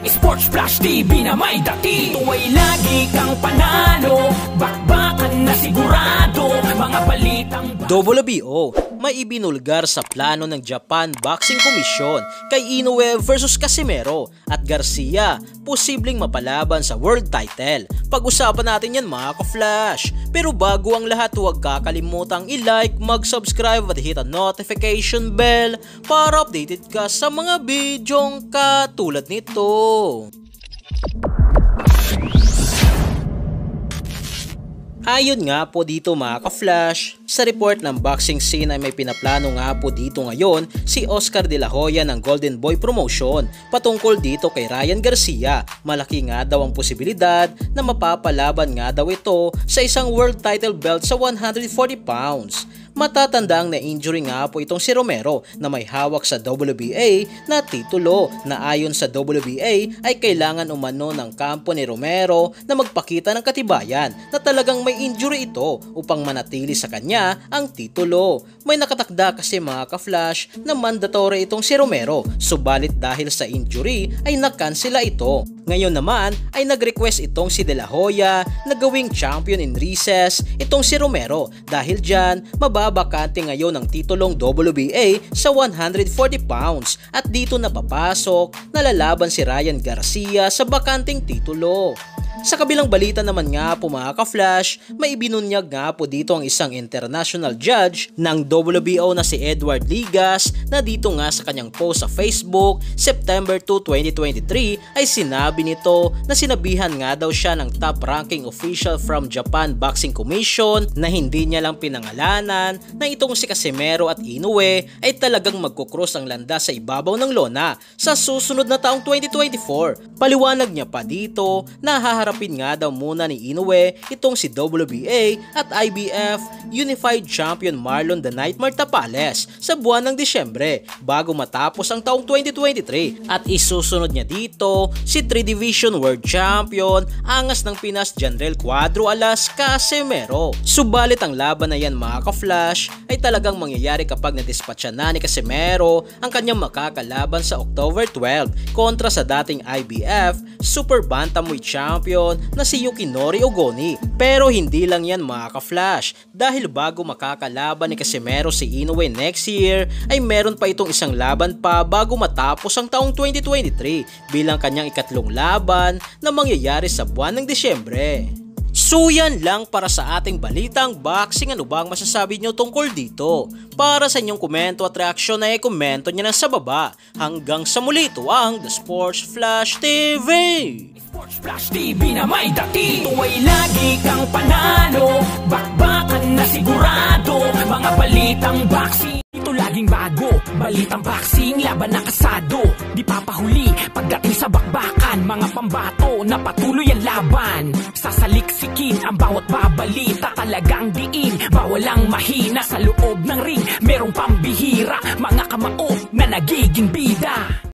Sports Flash TV na may dati. Ito ay lagi kang panalo, bakbakan na sigurado, mga balitang WBO may ibinulgar sa plano ng Japan Boxing Commission kay Inoue versus Casimero at Garcia posibleng mapalaban sa world title. Pag-usapan natin yan mga ka-flash. Pero bago ang lahat, huwag kakalimutang i-like, mag-subscribe at hit ang notification bell para updated ka sa mga bidyong katulad nito. Ayon nga po dito mga ka-flash, sa report ng boxing scene ay may pinaplano nga po dito ngayon si Oscar De La Hoya ng Golden Boy Promotion patungkol dito kay Ryan Garcia. Malaki nga daw ang posibilidad na mapapalaban nga daw ito sa isang world title belt sa 140 pounds. Matatandang na injury nga po itong si Romero na may hawak sa WBA na titulo na ayon sa WBA ay kailangan umano ng kampo ni Romero na magpakita ng katibayan na talagang may injury ito upang manatili sa kanya ang titulo. May nakatakda kasi mga ka-flash na mandatory itong si Romero, subalit dahil sa injury ay nakansela ito. Ngayon naman ay nag-request itong si De La Hoya na gawing champion in recess itong si Romero dahil dyan mababakante ngayon ang titulong WBA sa 140 pounds at dito napapasok na lalaban si Ryan Garcia sa bakanting titulo. Sa kabilang balita naman nga po mga ka-flash, may ibinunyag nga po dito ang isang international judge ng WBO na si Edward Ligas na dito nga sa kanyang post sa Facebook September 2, 2023 ay sinabi nito na sinabihan nga daw siya ng top ranking official from Japan Boxing Commission na hindi niya lang pinangalanan na itong si Casimero at Inoue ay talagang magkukross ang landas sa ibabaw ng lona sa susunod na taong 2024. Paliwanag niya pa dito na haharapin nga daw muna ni Inoue itong si WBA at IBF Unified Champion Marlon The Nightmare Tapales sa buwan ng Disyembre bago matapos ang taong 2023 at isusunod niya dito si 3 Division World Champion angas ng Pinas Janrel Cuadro Alas Casimero. Subalit ang laban na yan mga ka-flash ay talagang mangyayari kapag nadispatcha na ni Casimero ang kanyang makakalaban sa October 12 kontra sa dating IBF Super Bantamweight Champion na si Yukinori Ogoni. Pero hindi lang yan mga ka-flash dahil bago makakalaban ni Casimero si Inoue next year ay meron pa itong isang laban pa bago matapos ang taong 2023 bilang kanyang ikatlong laban na mangyayari sa buwan ng Disyembre. So yan lang para sa ating balitang boxing. Ano ba ang masasabi nyo tungkol dito? Para sa inyong komento at reaksyon ay komento nyo na sa baba. Hanggang sa muli, ito ang The Sports Flash TV. Sports Flash TV na may dati. Ito ay lagi kang panalo, bakbakan na sigurado, mga balitang boxing. Ito laging bago, balitang boxing, laban na kasado. Di papahuli pagdating sa bakbakan, mga pambato na patuloy ang laban. Sasaliksikin ang bawat babalita, talagang diin, bawal ang mahina sa loob ng ring. Merong pambihira, mga kamao na nagiging bida.